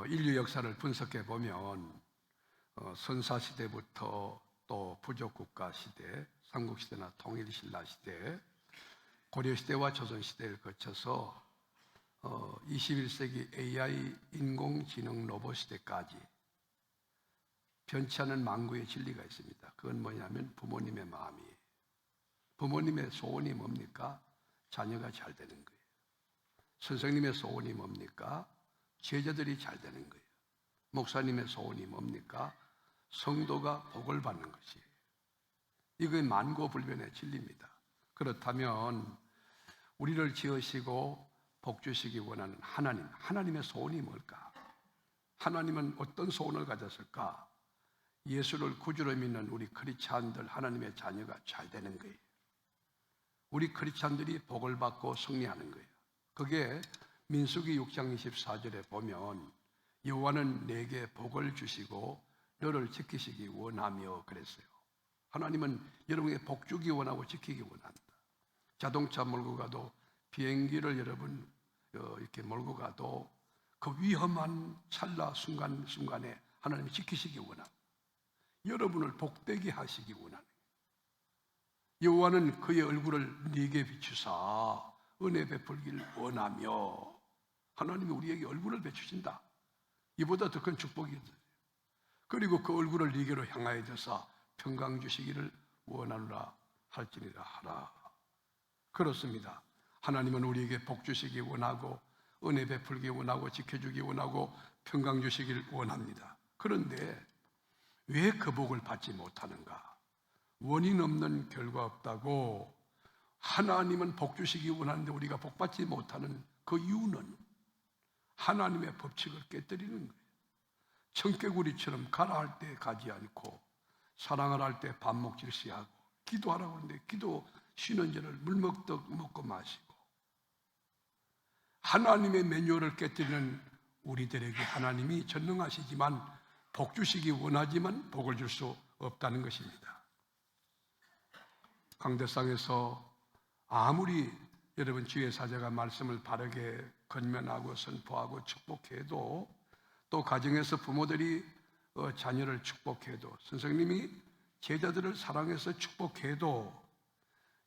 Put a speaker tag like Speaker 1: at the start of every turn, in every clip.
Speaker 1: 인류 역사를 분석해 보면 선사시대부터 또 부족국가 시대, 삼국시대나 통일신라 시대, 고려시대와 조선시대를 거쳐서 21세기 AI 인공지능 로봇 시대까지 변치 않은 만구의 진리가 있습니다. 그건 뭐냐면 부모님의 마음이에요. 부모님의 소원이 뭡니까? 자녀가 잘 되는 거예요. 선생님의 소원이 뭡니까? 제자들이 잘 되는 거예요. 목사님의 소원이 뭡니까? 성도가 복을 받는 것이에요. 이게 만고불변의 진리입니다. 그렇다면 우리를 지으시고 복 주시기 원하는 하나님의 소원이 뭘까? 하나님은 어떤 소원을 가졌을까? 예수를 구주로 믿는 우리 크리스찬들, 하나님의 자녀가 잘 되는 거예요. 우리 크리스찬들이 복을 받고 승리하는 거예요. 그게 민수기 6장 24절에 보면 여호와는 내게 복을 주시고 너를 지키시기 원하며 그랬어요. 하나님은 여러분에게 복 주기 원하고 지키기 원한다. 자동차 몰고 가도, 비행기를 여러분 이렇게 몰고 가도 그 위험한 찰나 순간에 하나님이 지키시기 원합니다. 여러분을 복되게 하시기 원하는 거예요. 여호와는 그의 얼굴을 네게 비추사 은혜 베풀기를 원하며, 하나님이 우리에게 얼굴을 비추신다. 이보다 더 큰 축복이 있어요. 그리고 그 얼굴을 네게로 향하여 드사 평강 주시기를 원하노라 할지니라 하라. 그렇습니다. 하나님은 우리에게 복 주시기 원하고 은혜 베풀기 원하고 지켜주기 원하고 평강 주시기를 원합니다. 그런데 왜 그 복을 받지 못하는가? 원인 없는 결과 없다고 하나님은 복 주시기 원하는데 우리가 복 받지 못하는 그 이유는 하나님의 법칙을 깨뜨리는 거예요. 청개구리처럼 가라 할 때 가지 않고 사랑을 할 때 반목질시하고 기도하라고 하는데 기도 쉬는 절을 물먹떡 먹고 마시고, 하나님의 매뉴얼을 깨뜨리는 우리들에게 하나님이 전능하시지만 복 주시기 원하지만 복을 줄 수 없다는 것입니다. 강대상에서 아무리 여러분 주의 사자가 말씀을 바르게 건면하고 선포하고 축복해도, 또 가정에서 부모들이 자녀를 축복해도, 선생님이 제자들을 사랑해서 축복해도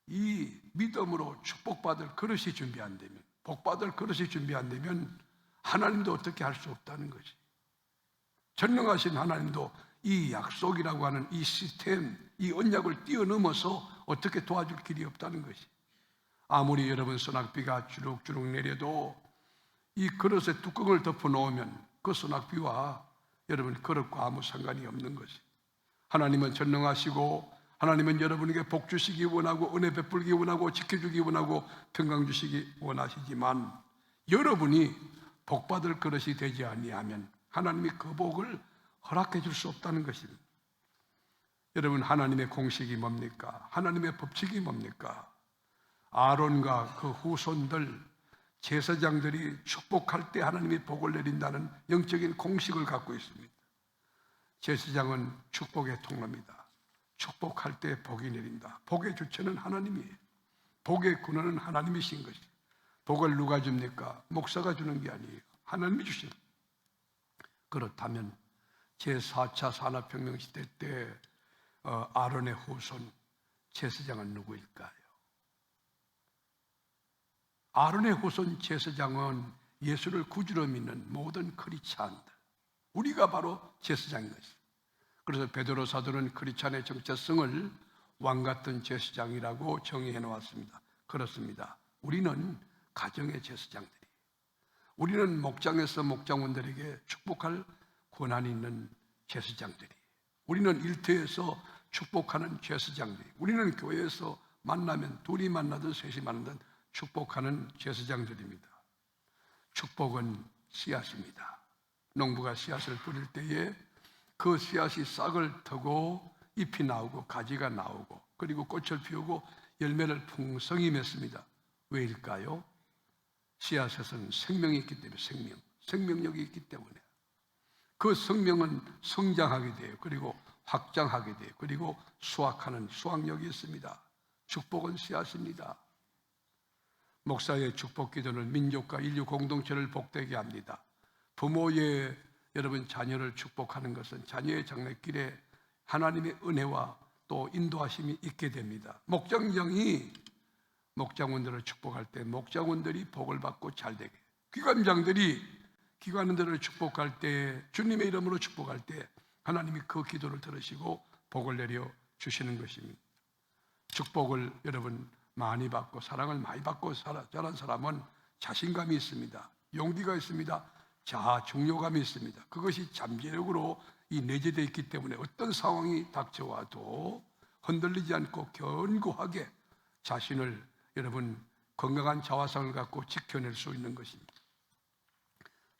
Speaker 1: 이 믿음으로 축복받을 그릇이 준비 안 되면, 복받을 그릇이 준비 안 되면 하나님도 어떻게 할 수 없다는 것이. 전능하신 하나님도 이 약속이라고 하는 이 시스템, 이 언약을 뛰어넘어서 어떻게 도와줄 길이 없다는 것이. 아무리 여러분 소낙비가 주룩주룩 내려도 이 그릇에 뚜껑을 덮어 놓으면 그 소낙비와 여러분 그릇과 아무 상관이 없는 것이. 하나님은 전능하시고 하나님은 여러분에게 복 주시기 원하고 은혜 베풀기 원하고 지켜주기 원하고 평강 주시기 원하시지만, 여러분이 복받을 그릇이 되지 아니하면 하나님이 그 복을 허락해 줄 수 없다는 것입니다. 여러분, 하나님의 공식이 뭡니까? 하나님의 법칙이 뭡니까? 아론과 그 후손들 제사장들이 축복할 때 하나님이 복을 내린다는 영적인 공식을 갖고 있습니다. 제사장은 축복의 통로입니다. 축복할 때 복이 내린다. 복의 주체는 하나님이에요. 복의 근원은 하나님이신 것이에요. 복을 누가 줍니까? 목사가 주는 게 아니에요. 하나님이 주십니다. 그렇다면 제4차 산업혁명 시대 때 아론의 후손 제사장은 누구일까요? 아론의 후손 제사장은 예수를 구주로 믿는 모든 크리스찬들, 우리가 바로 제사장인 것입니다. 그래서 베드로 사도는 크리스찬의 정체성을 왕같은 제사장이라고 정의해 놓았습니다. 그렇습니다. 우리는 가정의 제사장들이, 우리는 목장에서 목장원들에게 축복할 권한이 있는 제사장들이, 우리는 일터에서 축복하는 제사장들이, 우리는 교회에서 만나면 둘이 만나든 셋이 만나든 축복하는 제사장들입니다. 축복은 씨앗입니다. 농부가 씨앗을 뿌릴 때에 그 씨앗이 싹을 트고 잎이 나오고 가지가 나오고 그리고 꽃을 피우고 열매를 풍성히 맺습니다. 왜일까요? 씨앗에서는 생명이 있기 때문에, 생명력이 있기 때문에. 그 생명은 성장하게 돼요. 그리고 확장하게 돼요. 그리고 수확하는 수확력이 있습니다. 축복은 씨앗입니다. 목사의 축복 기도는 민족과 인류 공동체를 복되게 합니다. 부모의 여러분 자녀를 축복하는 것은 자녀의 장래길에 하나님의 은혜와 또 인도하심이 있게 됩니다. 목장장이 목장원들을 축복할 때 목장원들이 복을 받고 잘 되게, 기관장들이 기관원들을 축복할 때, 주님의 이름으로 축복할 때 하나님이 그 기도를 들으시고 복을 내려 주시는 것입니다. 축복을 여러분 많이 받고 사랑을 많이 받고 자란 사람은 자신감이 있습니다. 용기가 있습니다. 자아 중요감이 있습니다. 그것이 잠재력으로 내재되어 있기 때문에 어떤 상황이 닥쳐와도 흔들리지 않고 견고하게 자신을 여러분 건강한 자화상을 갖고 지켜낼 수 있는 것입니다.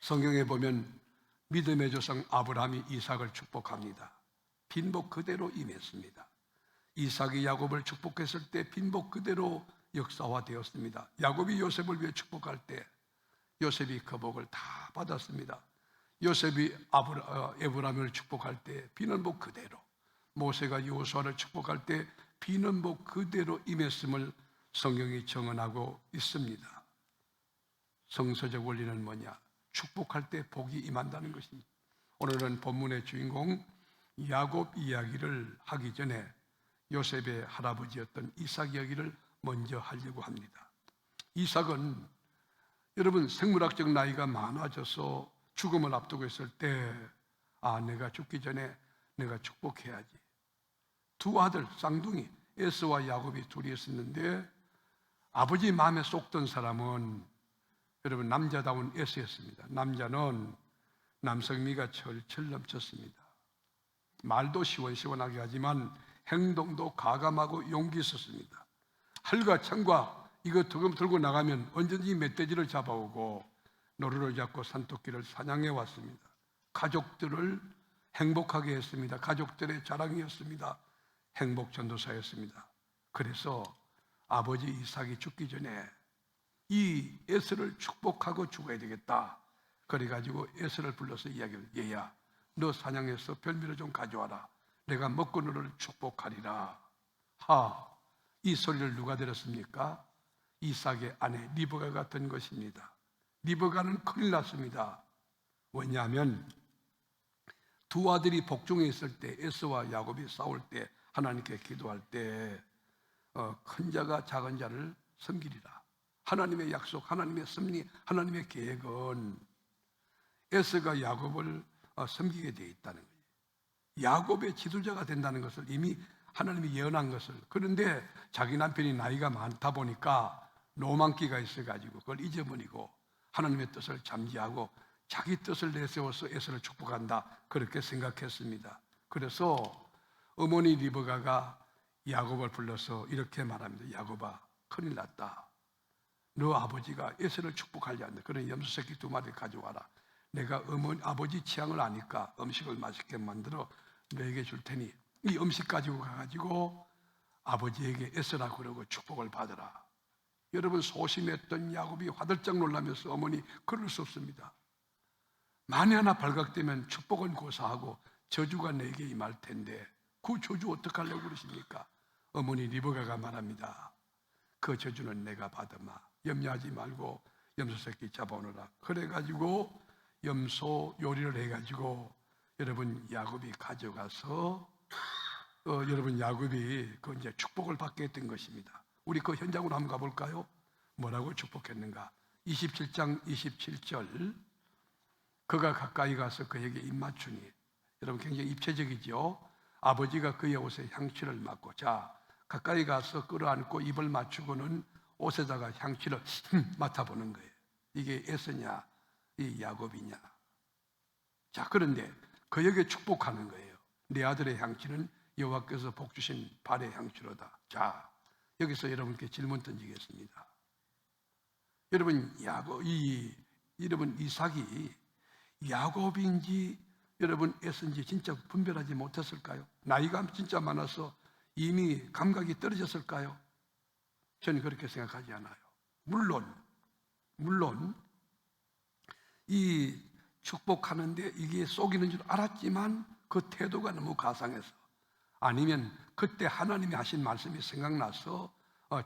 Speaker 1: 성경에 보면 믿음의 조상 아브라함이 이삭을 축복합니다. 빈복 그대로 임했습니다. 이삭이 야곱을 축복했을 때 빈복 그대로 역사화되었습니다. 야곱이 요셉을 위해 축복할 때 요셉이 그 복을 다 받았습니다. 요셉이 에브라임을 축복할 때 비는 복 그대로, 모세가 여호수아를 축복할 때 비는 복 그대로 임했음을 성경이 증언하고 있습니다. 성서적 원리는 뭐냐? 축복할 때 복이 임한다는 것입니다. 오늘은 본문의 주인공 야곱 이야기를 하기 전에 요셉의 할아버지였던 이삭 이야기를 먼저 하려고 합니다. 이삭은 여러분 생물학적 나이가 많아져서 죽음을 앞두고 있을 때 내가 죽기 전에 내가 축복해야지. 두 아들 쌍둥이 에서와 야곱이 둘이 있었는데 아버지 마음에 쏙든 사람은 여러분 남자다운 에서였습니다. 남자는 남성미가 철철 넘쳤습니다. 말도 시원시원하게 하지만 행동도 가감하고 용기 있었습니다. 활과 창과 이거 들고 나가면 언제든지 멧돼지를 잡아오고 노루를 잡고 산토끼를 사냥해 왔습니다. 가족들을 행복하게 했습니다. 가족들의 자랑이었습니다. 행복 전도사였습니다. 그래서 아버지 이삭이 죽기 전에 이 에서를 축복하고 죽어야 되겠다. 그래가지고 에서를 불러서 이야기를, 얘야 너 사냥해서 별미를 좀 가져와라. 내가 먹고 너를 축복하리라. 이 소리를 누가 들었습니까? 이삭의 아내 리브가가 든 것입니다. 리브가는 큰일 났습니다. 왜냐하면 두 아들이 복중에 있을 때 에서와 야곱이 싸울 때 하나님께 기도할 때 큰 자가 작은 자를 섬기리라. 하나님의 약속, 하나님의 섭리, 하나님의 계획은 에서가 야곱을 섬기게 되어 있다는 거예요. 야곱의 지도자가 된다는 것을 이미 하나님이 예언한 것을. 그런데 자기 남편이 나이가 많다 보니까 노망기가 있어가지고 그걸 잊어버리고 하나님의 뜻을 잠재하고 자기 뜻을 내세워서 에서를 축복한다, 그렇게 생각했습니다. 그래서 어머니 리브가가 야곱을 불러서 이렇게 말합니다. 야곱아, 큰일 났다. 너 아버지가 에서를 축복하지 않는다. 그런 염소새끼 2마리 가져와라. 내가 아버지 취향을 아니까 음식을 맛있게 만들어 너에게 줄 테니 이 음식 가지고 가가지고 아버지에게 에서라고 그러고 축복을 받으라. 여러분, 소심했던 야곱이 화들짝 놀라면서 어머니, 그럴 수 없습니다. 만에 하나 발각되면 축복은 고사하고 저주가 내게 임할 텐데 그 저주 어떡하려고 그러십니까? 어머니 리브가가 말합니다. 그 저주는 내가 받으마. 염려하지 말고 염소 새끼 잡아오너라. 그래가지고 염소 요리를 해가지고 여러분 야곱이 가져가서 여러분 야곱이 그 이제 축복을 받게 했던 것입니다. 우리 그 현장으로 한번 가볼까요? 뭐라고 축복했는가? 27장 27절. 그가 가까이 가서 그에게 입 맞추니, 여러분 굉장히 입체적이죠. 아버지가 그의 옷에 향취를 맡고, 자 가까이 가서 끌어안고 입을 맞추고는 옷에다가 향취를 맡아보는 거예요. 이게 에서냐 이 야곱이냐. 자, 그런데 그에게 축복하는 거예요. 내 아들의 향취는 여호와께서 복 주신 발의 향취로다. 자, 여기서 여러분께 질문 던지겠습니다. 여러분, 여러분 이삭이 야곱인지 여러분 에서인지 진짜 분별하지 못했을까요? 나이가 진짜 많아서 이미 감각이 떨어졌을까요? 저는 그렇게 생각하지 않아요. 물론 이 축복하는데 이게 속이는 줄 알았지만 그 태도가 너무 가상해서, 아니면 그때 하나님이 하신 말씀이 생각나서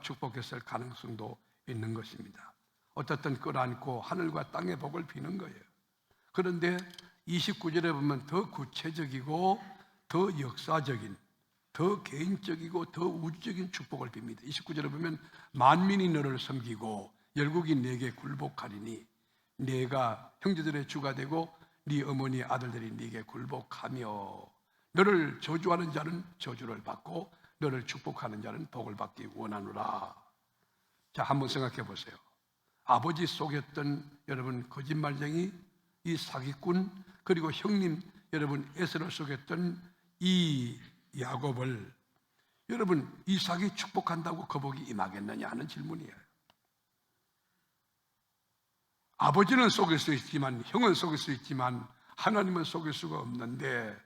Speaker 1: 축복했을 가능성도 있는 것입니다. 어쨌든 끌어안고 하늘과 땅의 복을 비는 거예요. 그런데 29절에 보면 더 구체적이고 더 역사적인, 더 개인적이고 더 우주적인 축복을 빕니다. 29절에 보면 만민이 너를 섬기고 열국이 네게 굴복하리니 네가 형제들의 주가 되고 네 어머니 아들들이 네게 굴복하며 너를 저주하는 자는 저주를 받고 너를 축복하는 자는 복을 받기 원하노라. 자, 한번 생각해 보세요. 아버지 속였던 여러분 거짓말쟁이, 이 사기꾼, 그리고 형님 여러분 에서를 속였던 이 야곱을 여러분 이삭이 축복한다고 거복이 임하겠느냐 하는 질문이에요. 아버지는 속일 수 있지만, 형은 속일 수 있지만 하나님은 속일 수가 없는데,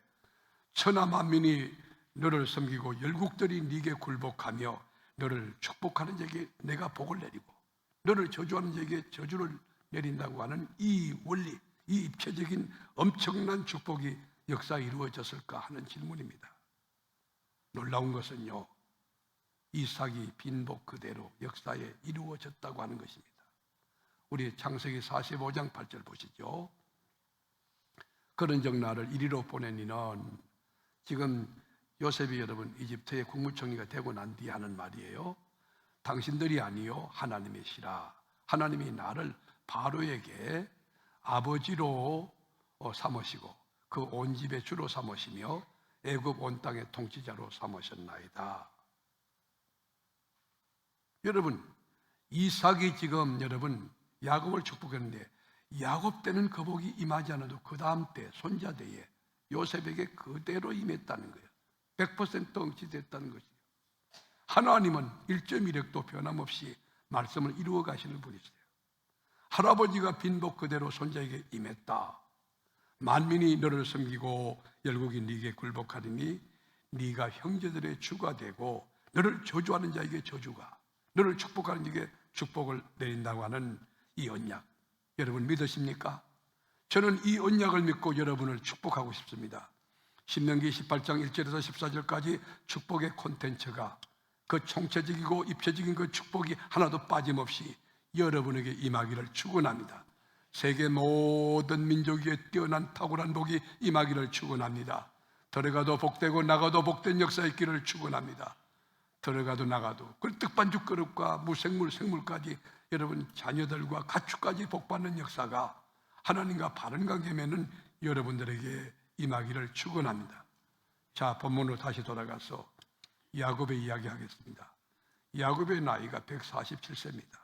Speaker 1: 천하 만민이 너를 섬기고 열국들이 네게 굴복하며 너를 축복하는 자에게 내가 복을 내리고 너를 저주하는 자에게 저주를 내린다고 하는 이 원리, 이 입체적인 엄청난 축복이 역사에 이루어졌을까 하는 질문입니다. 놀라운 것은요, 이삭이 빈복 그대로 역사에 이루어졌다고 하는 것입니다. 우리 창세기 45장 8절 보시죠. 그런즉 나를 이리로 보내니는, 지금 요셉이 여러분 이집트의 국무총리가 되고 난 뒤에 하는 말이에요. 당신들이 아니요 하나님이시라. 하나님이 나를 바로에게 아버지로 삼으시고 그 온 집의 주로 삼으시며 애굽 온 땅의 통치자로 삼으셨나이다. 여러분, 이삭이 지금 여러분 야곱을 축복했는데 야곱 때는 거복이 임하지 않아도 그 다음 때 손자 때에 요셉에게 그대로 임했다는 거예요. 100% 응치됐다는 것이에요. 하나님은 1.1핵도 변함없이 말씀을 이루어 가시는 분이세요. 할아버지가 빈복 그대로 손자에게 임했다. 만민이 너를 섬기고 열국이 네게 굴복하리니 네가 형제들의 주가 되고 너를 저주하는 자에게 저주가, 너를 축복하는 자에게 축복을 내린다고 하는 이 언약, 여러분 믿으십니까? 저는 이 언약을 믿고 여러분을 축복하고 싶습니다. 신명기 18장 1절에서 14절까지 축복의 콘텐츠가, 그 총체적이고 입체적인 그 축복이 하나도 빠짐없이 여러분에게 임하기를 축원합니다. 세계 모든 민족에게 뛰어난 탁월한 복이 임하기를 축원합니다. 들어가도 복되고 나가도 복된 역사 있기를 축원합니다. 들어가도 나가도 그 떡반죽 그릇과 무생물 생물까지 여러분 자녀들과 가축까지 복받는 역사가 하나님과 바른 관계 맺는 여러분들에게 임하기를 축원합니다. 자, 본문으로 다시 돌아가서 야곱의 이야기 하겠습니다. 야곱의 나이가 147세입니다.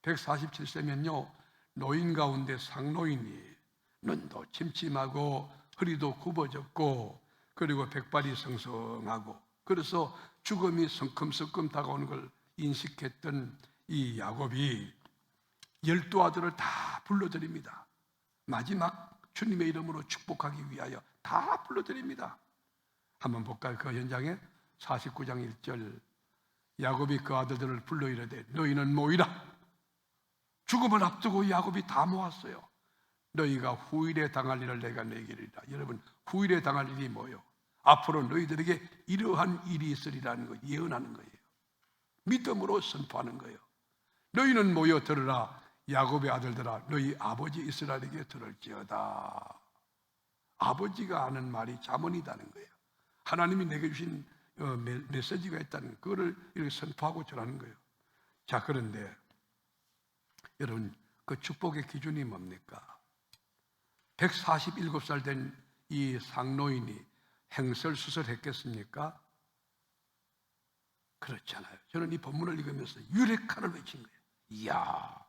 Speaker 1: 147세면요 노인 가운데 상노인이, 눈도 침침하고 허리도 굽어졌고 그리고 백발이 성성하고, 그래서 죽음이 성큼성큼 다가오는 걸 인식했던 이 야곱이 12아들을 다 불러드립니다. 마지막 주님의 이름으로 축복하기 위하여 다 불러드립니다. 한번 볼까요? 그 현장에 49장 1절, 야곱이 그 아들들을 불러 이르되 너희는 모이라. 죽음을 앞두고 야곱이 다 모았어요. 너희가 후일에 당할 일을 내가 너희에게 이르리라. 여러분, 후일에 당할 일이 뭐예요? 앞으로 너희들에게 이러한 일이 있으리라는 거 예언하는 거예요. 믿음으로 선포하는 거예요. 너희는 모여 들으라. 야곱의 아들들아, 너희 아버지 이스라엘에게 들을지어다. 아버지가 하는 말이 잠언이다는 거예요. 하나님이 내게 주신 메시지가 있다는 그거를 이렇게 선포하고 전하는 거예요. 자, 그런데 여러분, 그 축복의 기준이 뭡니까? 147살 된 이 상노인이 행설수설했겠습니까? 그렇잖아요. 저는 이 본문을 읽으면서 유레카를 외친 거예요. 이야,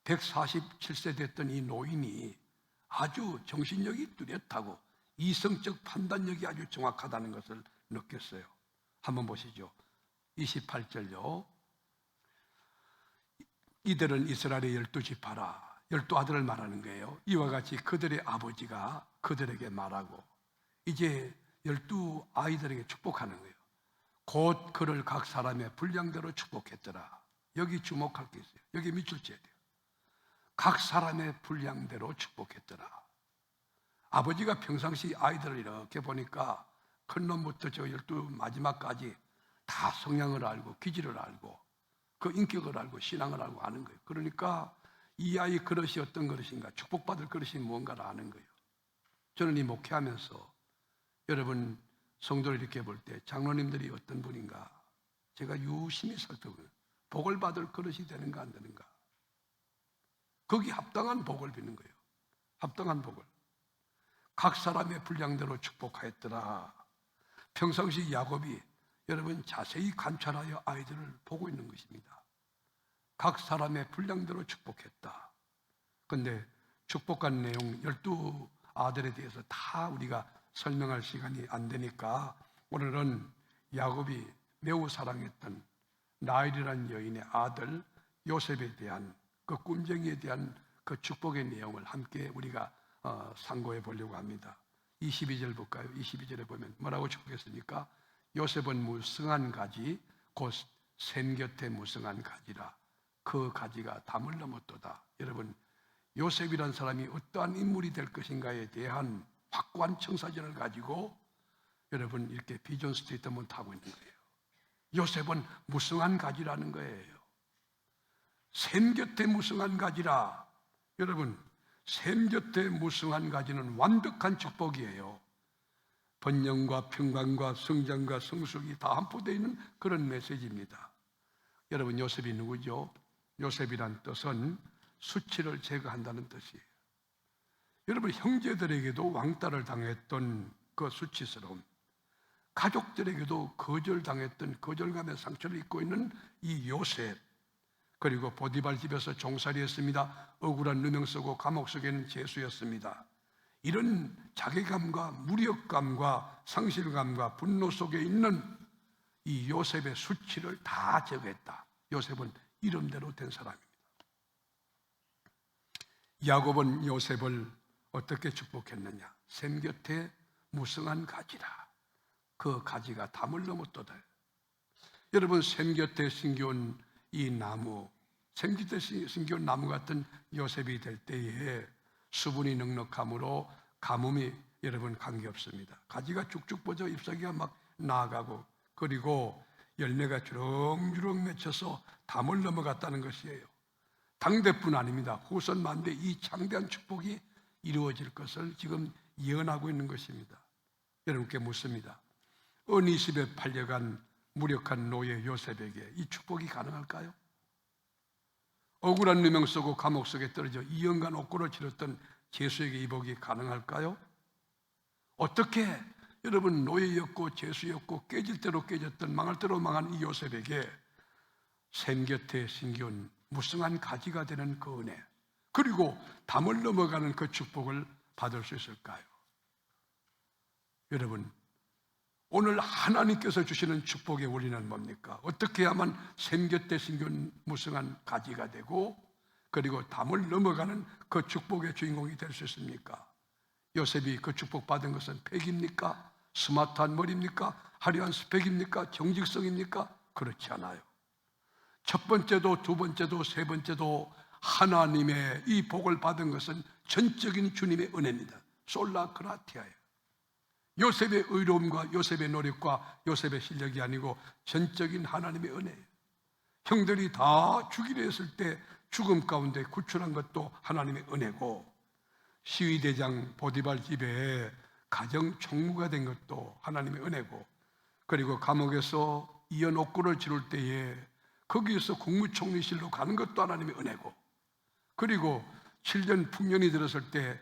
Speaker 1: 147세 됐던 이 노인이 아주 정신력이 뚜렷하고 이성적 판단력이 아주 정확하다는 것을 느꼈어요. 한번 보시죠. 28절요. 이들은 이스라엘의 12지파라. 12아들을 말하는 거예요. 이와 같이 그들의 아버지가 그들에게 말하고 이제 12아이들에게 축복하는 거예요. 곧 그를 각 사람의 분량대로 축복했더라. 여기 주목할 게 있어요. 여기 밑줄 쳐야 돼요. 각 사람의 분량대로 축복했더라. 아버지가 평상시 아이들을 이렇게 보니까 큰 놈부터 저 12 마지막까지 다 성향을 알고 기질을 알고 그 인격을 알고 신앙을 알고 아는 거예요. 그러니까 이 아이 그릇이 어떤 그릇인가, 축복받을 그릇이 무언가를 아는 거예요. 저는 이 목회하면서 여러분 성도를 이렇게 볼 때 장로님들이 어떤 분인가 제가 유심히 살펴보면 복을 받을 그릇이 되는가 안 되는가, 거기 합당한 복을 비는 거예요. 합당한 복을 각 사람의 분량대로 축복하였더라. 평상시 야곱이 여러분 자세히 관찰하여 아이들을 보고 있는 것입니다. 각 사람의 분량대로 축복했다. 그런데 축복한 내용 12 아들에 대해서 다 우리가 설명할 시간이 안 되니까 오늘은 야곱이 매우 사랑했던 라헬이라는 여인의 아들 요셉에 대한 그 꿈쟁이에 대한 그 축복의 내용을 함께 우리가 상고해 보려고 합니다. 22절 볼까요? 22절에 보면 뭐라고 축복했습니까? 요셉은 무성한 가지 곧 샘 곁에 무성한 가지라. 그 가지가 담을 넘었도다. 여러분, 요셉이란 사람이 어떠한 인물이 될 것인가에 대한 확고한 청사진을 가지고 여러분 이렇게 비전 스테이트먼트 하고 있는 거예요. 요셉은 무성한 가지라는 거예요. 샘 곁에 무성한 가지라. 여러분, 샘 곁에 무성한 가지는 완벽한 축복이에요. 번영과 평강과 성장과 성숙이 다 함포되어 있는 그런 메시지입니다. 여러분, 요셉이 누구죠? 요셉이란 뜻은 수치를 제거한다는 뜻이에요. 여러분, 형제들에게도 왕따를 당했던 그 수치스러움, 가족들에게도 거절당했던 거절감의 상처를 입고 있는 이 요셉, 그리고 보디발 집에서 종살이했습니다. 억울한 누명 쓰고 감옥 속에는 죄수였습니다. 이런 자괴감과 무력감과 상실감과 분노 속에 있는 이 요셉의 수치를 다 제거했다. 요셉은 이름대로 된 사람입니다. 야곱은 요셉을 어떻게 축복했느냐? 샘 곁에 무성한 가지라. 그 가지가 담을 넘었도다. 여러분, 샘 곁에 심겨온 이 나무, 샘 곁에 심겨온 나무 같은 요셉이 될 때에 수분이 넉넉함으로 가뭄이 여러분 관계없습니다. 가지가 쭉쭉 뻗어 잎사귀가 막 나아가고, 그리고 열매가 주렁주렁 맺혀서 담을 넘어갔다는 것이에요. 당대뿐 아닙니다. 후손 만대 이 창대한 축복이 이루어질 것을 지금 예언하고 있는 것입니다. 여러분께 묻습니다. 은 20에 팔려간 무력한 노예 요셉에게 이 축복이 가능할까요? 억울한 누명 쓰고 감옥 속에 떨어져 2년간 옥고를 치렀던 죄수에게 이 복이 가능할까요? 어떻게 여러분 노예였고 죄수였고 깨질 대로 깨졌던 망할 대로 망한 이 요셉에게 샘 곁에 심겨온 무성한 가지가 되는 그 은혜, 그리고 담을 넘어가는 그 축복을 받을 수 있을까요? 여러분, 오늘 하나님께서 주시는 축복의 원리는 뭡니까? 어떻게 해야만 샘 곁에 심겨온 무성한 가지가 되고 그리고 담을 넘어가는 그 축복의 주인공이 될 수 있습니까? 요셉이 그 축복 받은 것은 팩입니까? 스마트한 머리입니까? 화려한 스펙입니까? 정직성입니까? 그렇지 않아요. 첫 번째도 두 번째도 세 번째도 하나님의 이 복을 받은 것은 전적인 주님의 은혜입니다. 솔라 그라티아예요. 요셉의 의로움과 요셉의 노력과 요셉의 실력이 아니고 전적인 하나님의 은혜예요. 형들이 다 죽이려 했을 때 죽음 가운데 구출한 것도 하나님의 은혜고, 시위대장 보디발 집에 가정 총무가 된 것도 하나님의 은혜고, 그리고 감옥에서 이연 옥고를 치를 때에 거기에서 국무총리실로 가는 것도 하나님의 은혜고, 그리고 7년 풍년이 들었을 때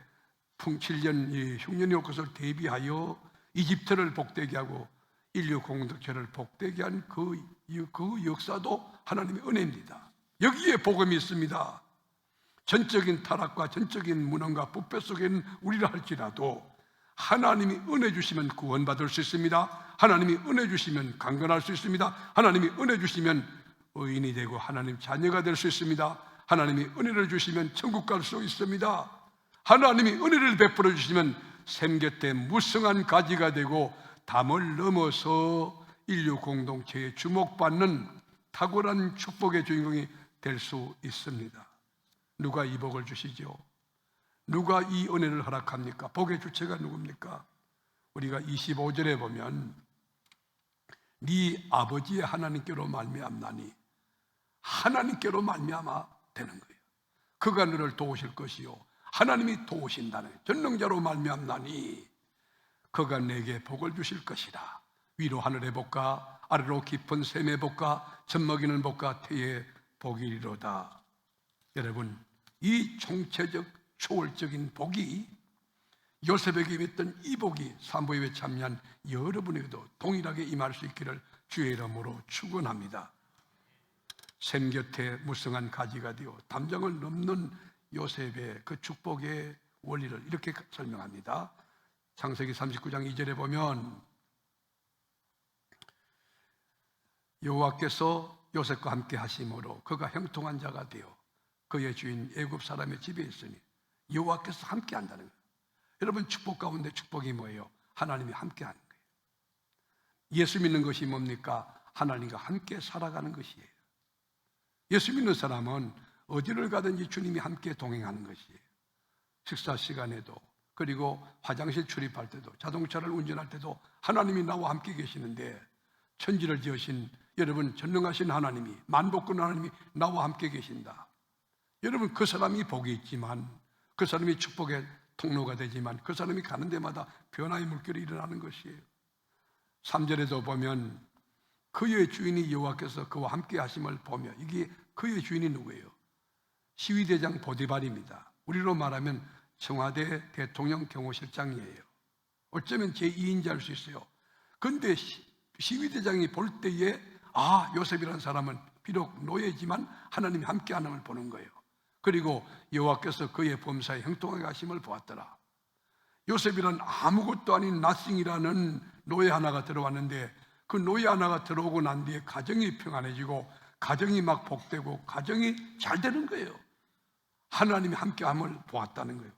Speaker 1: 7년 흉년이 올 것을 대비하여 이집트를 복되게 하고 인류 공동체를 복되게 한 그 역사도 하나님의 은혜입니다. 여기에 복음이 있습니다. 전적인 타락과 전적인 무능과 부패 속에 있는 우리라 할지라도 하나님이 은혜 주시면 구원받을 수 있습니다. 하나님이 은혜 주시면 강건할 수 있습니다. 하나님이 은혜 주시면 의인이 되고 하나님 자녀가 될 수 있습니다. 하나님이 은혜를 주시면 천국 갈 수 있습니다. 하나님이 은혜를 베풀어 주시면 샘 곁에 무성한 가지가 되고 담을 넘어서 인류 공동체에 주목받는 탁월한 축복의 주인공이 될 수 있습니다. 누가 이 복을 주시죠? 누가 이 은혜를 허락합니까? 복의 주체가 누굽니까? 우리가 25절에 보면 네 아버지의 하나님께로 말미암나니, 하나님께로 말미암아 되는 거예요. 그가 너를 도우실 것이요 하나님이 도우신다는 전능자로 말미암나니 그가 내게 복을 주실 것이라. 위로 하늘의 복과 아래로 깊은 샘의 복과 젖먹이는 복과 태의 복이리로다. 여러분, 이 총체적 초월적인 복이 요셉에게 임했던 이 복이 산부예배에 참여한 여러분에게도 동일하게 임할 수 있기를 주의 이름으로 축원합니다. 샘 곁에 무성한 가지가 되어 담장을 넘는 요셉의 그 축복의 원리를 이렇게 설명합니다. 창세기 39장 2절에 보면 여호와께서 요셉과 함께 하심으로 그가 형통한 자가 되어 그의 주인 애굽 사람의 집에 있으니 여호와께서 함께 한다는 거예요. 여러분, 축복 가운데 축복이 뭐예요? 하나님이 함께 하는 거예요. 예수 믿는 것이 뭡니까? 하나님과 함께 살아가는 것이에요. 예수 믿는 사람은 어디를 가든지 주님이 함께 동행하는 것이에요. 식사 시간에도, 그리고 화장실 출입할 때도, 자동차를 운전할 때도 하나님이 나와 함께 계시는데, 천지를 지으신 여러분 전능하신 하나님이, 만복군 하나님이 나와 함께 계신다. 여러분, 그 사람이 복이 있지만, 그 사람이 축복의 통로가 되지만, 그 사람이 가는 데마다 변화의 물결이 일어나는 것이에요. 3절에도 보면 그의 주인이 여호와께서 그와 함께 하심을 보며, 이게 그의 주인이 누구예요? 시위대장 보디발입니다. 우리로 말하면 청와대 대통령 경호실장이에요. 어쩌면 제2인자 할 수 있어요. 그런데 시위대장이 볼 때에 요셉이라는 사람은 비록 노예지만 하나님이 함께 하는 걸 보는 거예요. 그리고 여호와께서 그의 범사에 형통하게 하심을 보았더라. 요셉이란 아무것도 아닌 나싱이라는 노예 하나가 들어왔는데, 그 노예 하나가 들어오고 난 뒤에 가정이 평안해지고 가정이 막 복되고 가정이 잘 되는 거예요. 하나님이 함께함을 보았다는 거예요.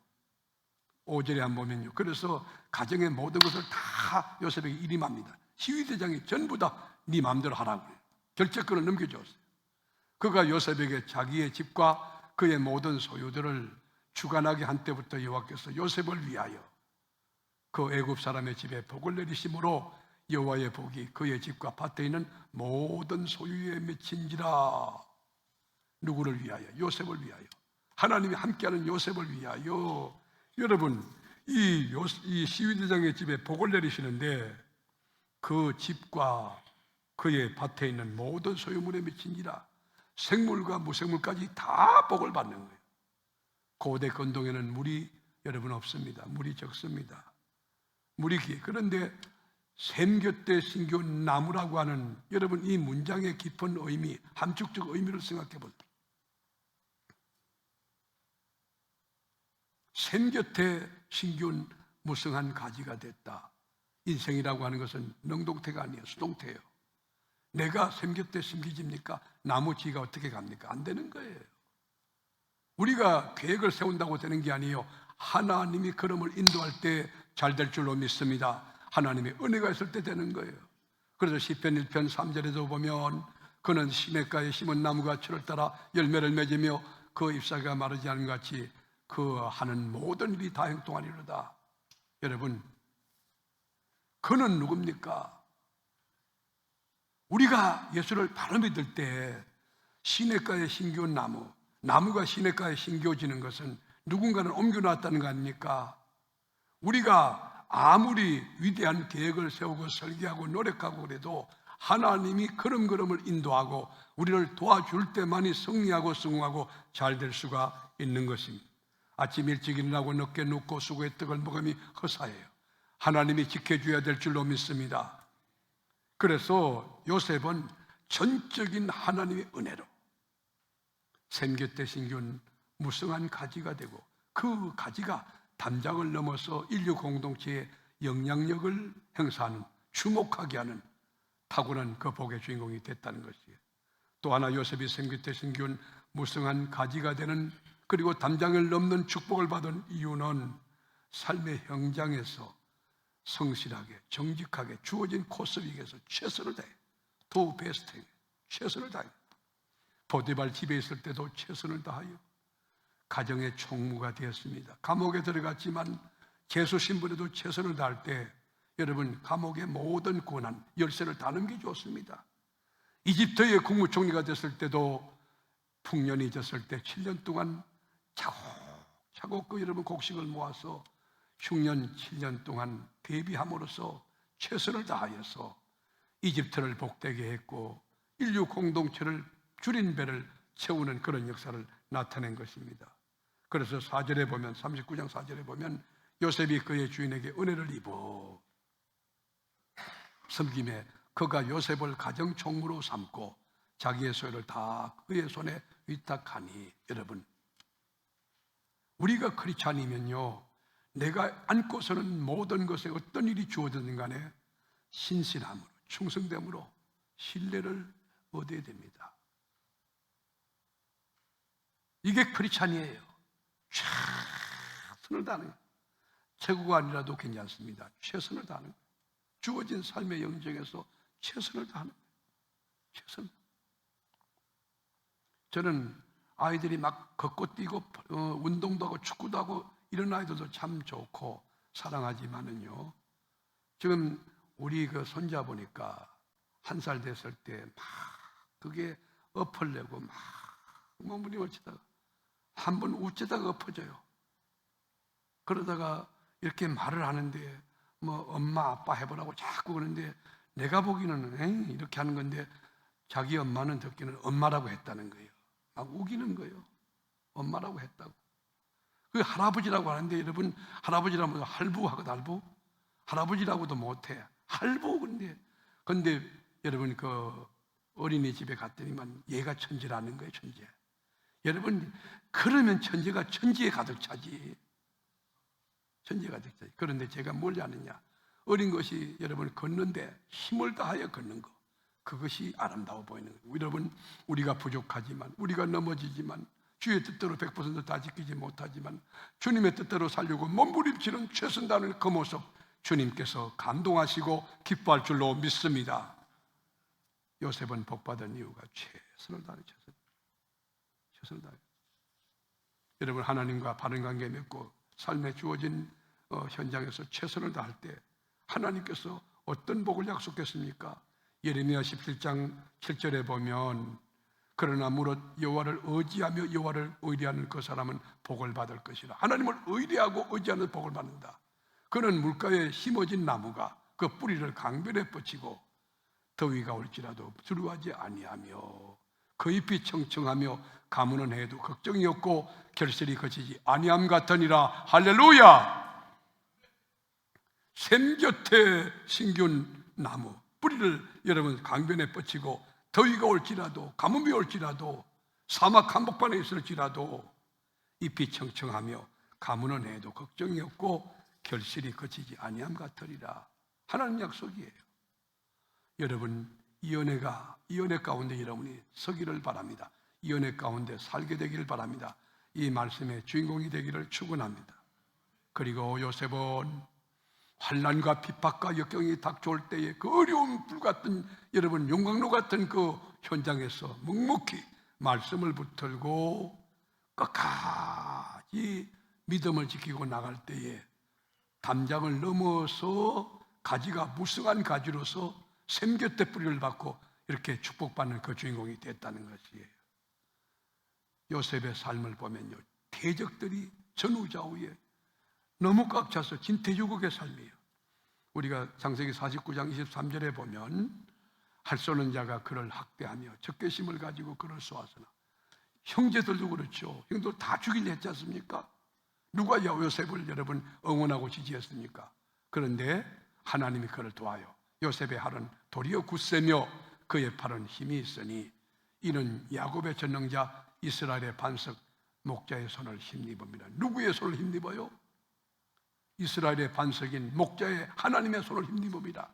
Speaker 1: 5절에 한번 보면요, 그래서 가정의 모든 것을 다 요셉에게 일임합니다. 시위대장이 전부 다 네 마음대로 하라고 해요. 결재권을 넘겨줬어요. 그가 요셉에게 자기의 집과 그의 모든 소유들을 주관하게 한 때부터 여호와께서 요셉을 위하여 그 애굽 사람의 집에 복을 내리심으로 여호와의 복이 그의 집과 밭에 있는 모든 소유에 맺힌지라. 누구를 위하여? 요셉을 위하여. 하나님이 함께하는 요셉을 위하여. 여러분, 이 시위대장의 집에 복을 내리시는데 그 집과 그의 밭에 있는 모든 소유물에 맺힌지라. 생물과 무생물까지 다 복을 받는 거예요. 고대 건동에는 물이 여러분 없습니다. 물이 적습니다. 물이 귀해. 그런데 샘 곁에 심겨온 나무라고 하는, 여러분 이 문장의 깊은 의미, 함축적 의미를 생각해 보세요. 샘 곁에 심겨온 무성한 가지가 됐다. 인생이라고 하는 것은 능동태가 아니에요. 수동태예요. 내가 샘 곁에 심기집니까? 나무 지가 어떻게 갑니까? 안 되는 거예요. 우리가 계획을 세운다고 되는 게 아니에요. 하나님이 걸음을 인도할 때 잘 될 줄로 믿습니다. 하나님의 은혜가 있을 때 되는 거예요. 그래서 시편 1편 3절에도 보면 그는 시냇가에 심은 나무가 철을 따라 열매를 맺으며 그 잎사귀가 마르지 않은 것 같이 그 하는 모든 일이 다 형통하리로다. 여러분, 그는 누굽니까? 우리가 예수를 바로 믿을 때 시냇가에 심겨온 나무가 시냇가에 심겨지는 것은 누군가는 옮겨놨다는 거 아닙니까? 우리가 아무리 위대한 계획을 세우고 설계하고 노력하고 그래도 하나님이 걸음걸음을 인도하고 우리를 도와줄 때만이 승리하고 성공하고 잘 될 수가 있는 것입니다. 아침 일찍 일어나고 늦게 눕고 수고의 떡을 먹음이 허사예요. 하나님이 지켜줘야 될 줄로 믿습니다. 그래서 요셉은 전적인 하나님의 은혜로 샘 곁에 심겨온 무성한 가지가 되고, 그 가지가 담장을 넘어서 인류 공동체의 영향력을 행사하는, 주목하게 하는 탁월한 그 복의 주인공이 됐다는 것이에요. 또 하나, 요셉이 샘 곁에 심겨온 무성한 가지가 되는, 그리고 담장을 넘는 축복을 받은 이유는 삶의 현장에서 성실하게 정직하게 주어진 코스 위에서 최선을 다해, 더 베스트, 최선을 다해. 보디발 집에 있을 때도 최선을 다하여 가정의 총무가 되었습니다. 감옥에 들어갔지만 제수 신분에도 최선을 다할 때 여러분, 감옥의 모든 권한, 열쇠를 다 넘겨주었습니다. 이집트의 국무총리가 됐을 때도 풍년이 졌을 때 7년 동안 차곡차곡 그 여러분 곡식을 모아서 6년 7년 동안 대비함으로써 최선을 다하여서 이집트를 복되게 했고 인류 공동체를 줄인 배를 채우는 그런 역사를 나타낸 것입니다. 그래서 4절에 보면 39장 4절에 보면 요셉이 그의 주인에게 은혜를 입어 섬김에 그가 요셉을 가정 총무로 삼고 자기의 소유를 다 그의 손에 위탁하니, 여러분 우리가 크리스찬이면요, 내가 안고서는 모든 것에 어떤 일이 주어졌든 간에 신실함으로 충성됨으로 신뢰를 얻어야 됩니다. 이게 크리스찬이에요. 최선을 다하는 거예요. 최고가 아니라도 괜찮습니다. 최선을 다하는 거예요. 주어진 삶의 영역에서 최선을 다하는 거예요. 최선. 저는 아이들이 막 걷고 뛰고 운동도 하고 축구도 하고 이런 아이들도 참 좋고 사랑하지만은요, 지금 우리 그 손자 보니까 1살 됐을 때 막 그게 엎으려고 막 몸부림치다가 한 번 우째다가 엎어져요. 그러다가 이렇게 말을 하는데 뭐 엄마 아빠 해보라고 자꾸 그러는데 내가 보기에는 이렇게 하는 건데 자기 엄마는 듣기는 엄마라고 했다는 거예요. 막 우기는 거예요. 엄마라고 했다고. 그 할아버지라고 하는데 여러분, 할아버지라면 할부하고 할부? 할아버지라고도 못해. 할부. 근데 여러분 그 어린이집에 갔더니만 얘가 천재라는 거예요. 천재. 여러분 그러면 천재가 천지에 가득 차지. 천지에 가득 차지. 그런데 제가 뭘 아느냐, 어린 것이 여러분 걷는데 힘을 다하여 걷는 거, 그것이 아름다워 보이는 거예요. 여러분 우리가 부족하지만, 우리가 넘어지지만, 주의 뜻대로 100% 다 지키지 못하지만 주님의 뜻대로 살려고 몸부림치는 최선 다하는 그 모습, 주님께서 감동하시고 기뻐할 줄로 믿습니다. 요셉은 복받은 이유가 최선을 다하는 최선을 다해요. 여러분 하나님과 바른 관계 맺고 삶에 주어진 현장에서 최선을 다할 때 하나님께서 어떤 복을 약속했습니까? 예레미야 17장 7절에 보면 그러나 무릇 여호와를 의지하며 여호와를 의뢰하는 그 사람은 복을 받을 것이라. 하나님을 의뢰하고 의지하는 복을 받는다. 그는 물가에 심어진 나무가 그 뿌리를 강변에 뻗치고 더위가 올지라도 두려워하지 아니하며 그 잎이 청청하며 가무는 해도 걱정이 없고 결실이 거치지 아니함 같으니라. 할렐루야. 샘 곁에 심겨운 나무 뿌리를 여러분 강변에 뻗치고 더위가 올지라도 가뭄이 올지라도 사막 한복판에 있을지라도 잎이 청청하며 가무는 해도 걱정이 없고 결실이 거치지 아니함 같으리라. 하나님 약속이에요. 여러분 이 은혜 가운데 여러분이 서기를 바랍니다. 이 은혜 가운데 살게 되기를 바랍니다. 이 말씀의 주인공이 되기를 축원합니다. 그리고 요셉은 환난과 핍박과 역경이 닥쳐올 때에 그 어려운 불 같은 여러분 용광로 같은 그 현장에서 묵묵히 말씀을 붙들고 끝까지 믿음을 지키고 나갈 때에 담장을 넘어서 가지가 무성한 가지로서 샘 곁에 뿌리를 받고 이렇게 축복받는 그 주인공이 됐다는 것이에요. 요셉의 삶을 보면요, 대적들이 전우좌우에 너무 꽉 차서 진퇴유곡의 삶이에요. 우리가 창세기 49장 23절에 보면 할 수 없는 자가 그를 학대하며 적개심을 가지고 그를 쏘았으나, 형제들도 그렇죠. 형들 다 죽이려 했지 않습니까? 누가 요셉을 여러분 응원하고 지지했습니까? 그런데 하나님이 그를 도와요. 요셉의 팔은 도리어 굳세며 그의 팔은 힘이 있으니 이는 야곱의 전능자 이스라엘의 반석 목자의 손을 힘입습니다. 누구의 손을 힘입어요? 이스라엘의 반석인 목자의 하나님의 손을 힘입습니다.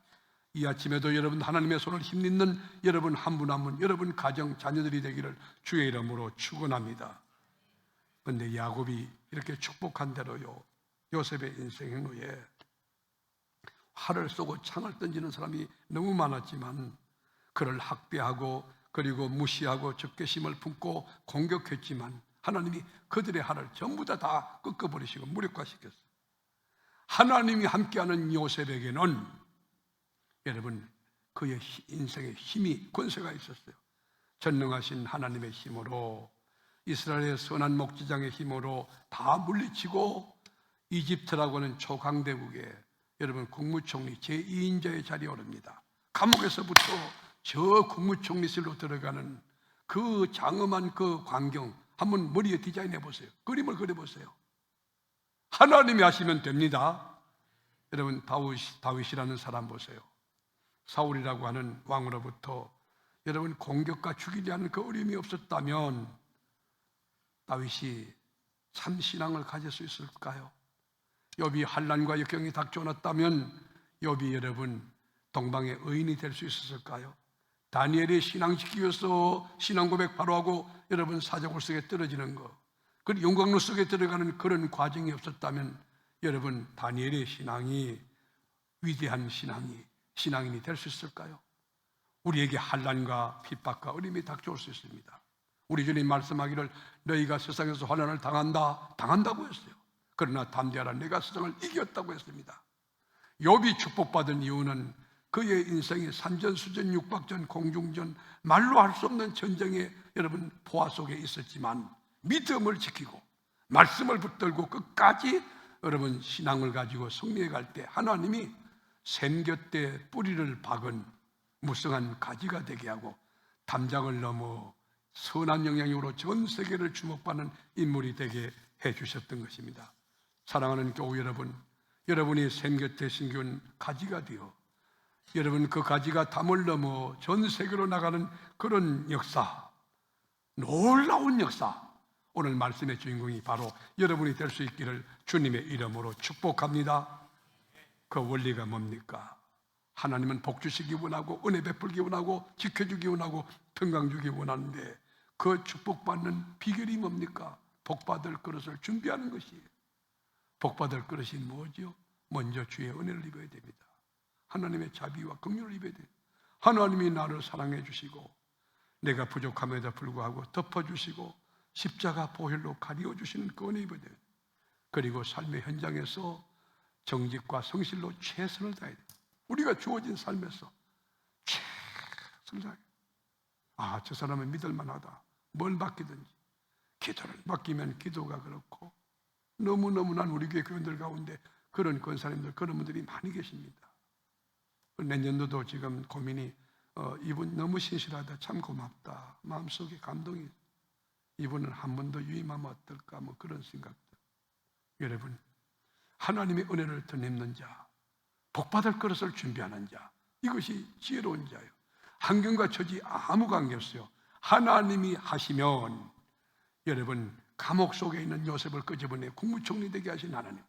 Speaker 1: 이 아침에도 여러분 하나님의 손을 힘입는 여러분 한 분 한 분, 여러분 가정 자녀들이 되기를 주의 이름으로 축원합니다. 그런데 야곱이 이렇게 축복한 대로요, 요셉의 인생 행로에 활을 쏘고 창을 던지는 사람이 너무 많았지만 그를 학대하고 그리고 무시하고 적개심을 품고 공격했지만 하나님이 그들의 활을 전부 다 꺾어버리시고 무력화시켰어요. 하나님이 함께하는 요셉에게는 여러분 그의 인생의 힘이 권세가 있었어요. 전능하신 하나님의 힘으로 이스라엘의 선한 목지장의 힘으로 다 물리치고 이집트라고 하는 초강대국에 여러분 국무총리 제2인자의 자리에 오릅니다. 감옥에서부터 저 국무총리실로 들어가는 그 장엄한 그 광경 한번 머리에 디자인해 보세요. 그림을 그려보세요. 하나님이 하시면 됩니다. 여러분 다윗이라는 사람 보세요. 사울이라고 하는 왕으로부터 여러분 공격과 죽이려는 그 어려움이 없었다면 다윗이 참 신앙을 가질 수 있을까요? 욥이 환난과 역경이 닥쳐왔다면 욥이 여러분 동방의 의인이 될 수 있었을까요? 다니엘의 신앙 지키기 위해서 신앙 고백 바로 하고 여러분 사자굴 속에 떨어지는 거, 그 용광로 속에 들어가는 그런 과정이 없었다면 여러분 다니엘의 신앙이 위대한 신앙인이 될 수 있을까요? 우리에게 환난과 핍박과 어려움이 닥쳐올 수 있습니다. 우리 주님 말씀하기를 너희가 세상에서 환난을 당한다고 했어요. 그러나 담대하라, 내가 세상을 이겼다고 했습니다. 욥이 축복받은 이유는 그의 인생이 산전수전 육박전 공중전 말로 할 수 없는 전쟁에 여러분 포화 속에 있었지만 믿음을 지키고 말씀을 붙들고 끝까지 여러분 신앙을 가지고 승리해 갈 때 하나님이 샘 곁에 뿌리를 박은 무성한 가지가 되게 하고 담장을 넘어 선한 영향력으로 전 세계를 주목받는 인물이 되게 해주셨던 것입니다. 사랑하는 교우 여러분, 여러분이 샘 곁에 심겨온 가지가 되어 여러분 그 가지가 담을 넘어 전 세계로 나가는 그런 역사, 놀라운 역사, 오늘 말씀의 주인공이 바로 여러분이 될 수 있기를 주님의 이름으로 축복합니다. 그 원리가 뭡니까? 하나님은 복 주시기 원하고 은혜 베풀기 원하고 지켜주기 원하고 평강 주기 원하는데 그 축복받는 비결이 뭡니까? 복받을 그릇을 준비하는 것이에요. 복받을 그릇이 뭐죠? 먼저 주의 은혜를 입어야 됩니다. 하나님의 자비와 긍휼을 입어야 돼요. 하나님이 나를 사랑해 주시고 내가 부족함에도 불구하고 덮어주시고 십자가 보혈로 가리워주시는 그 은혜 입어야 돼요. 그리고 삶의 현장에서 정직과 성실로 최선을 다해야 돼요. 우리가 주어진 삶에서 최선을 다해야 돼요. 저 사람은 믿을만하다. 뭘 맡기든지 기도를 맡기면 기도가 그렇고 너무너무 난 우리 교회 교인들 가운데 그런 권사님들 그런 분들이 많이 계십니다. 내년도도 지금 고민이 이분 너무 신실하다, 참 고맙다, 마음속에 감동이, 이분은 한 번 더 유임하면 어떨까, 뭐 그런 생각들. 여러분, 하나님의 은혜를 덧입는 자, 복받을 그릇을 준비하는 자, 이것이 지혜로운 자예요. 환경과 처지 아무 관계없어요. 하나님이 하시면 여러분 감옥 속에 있는 요셉을 끄집어내 국무총리 되게 하신 하나님,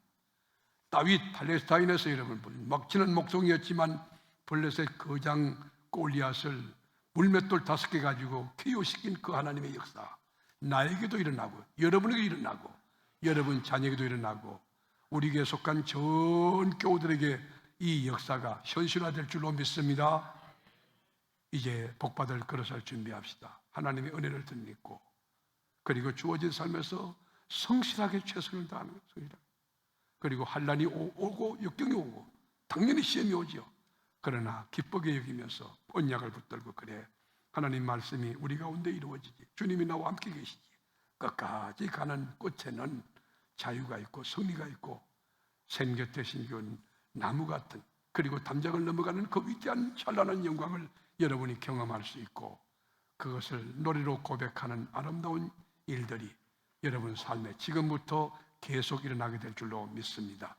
Speaker 1: 다윗 팔레스타인에서 여러분 먹치는 목송이었지만 블레셋 거장 골리앗을 물맷돌 5개 가지고 KO시킨 그 하나님의 역사 나에게도 일어나고 여러분에게 일어나고 여러분 자녀에게도 일어나고 우리에게 속한 전 교우들에게 이 역사가 현실화될 줄로 믿습니다. 이제 복받을 그릇을 준비합시다. 하나님의 은혜를 덧입고 그리고 주어진 삶에서 성실하게 최선을 다하는 거예요. 그리고 환난이 오고 역경이 오고 당연히 시험이 오죠. 그러나 기쁘게 여기면서 언약을 붙들고 그래 하나님 말씀이 우리 가운데 이루어지지, 주님이 나와 함께 계시지, 끝까지 가는 끝에는 자유가 있고 승리가 있고 샘 곁에 심겨온 나무 같은 그리고 담장을 넘어가는 그 위대한 찬란한 영광을 여러분이 경험할 수 있고 그것을 노래로 고백하는 아름다운 일들이 여러분 삶에 지금부터 계속 일어나게 될 줄로 믿습니다.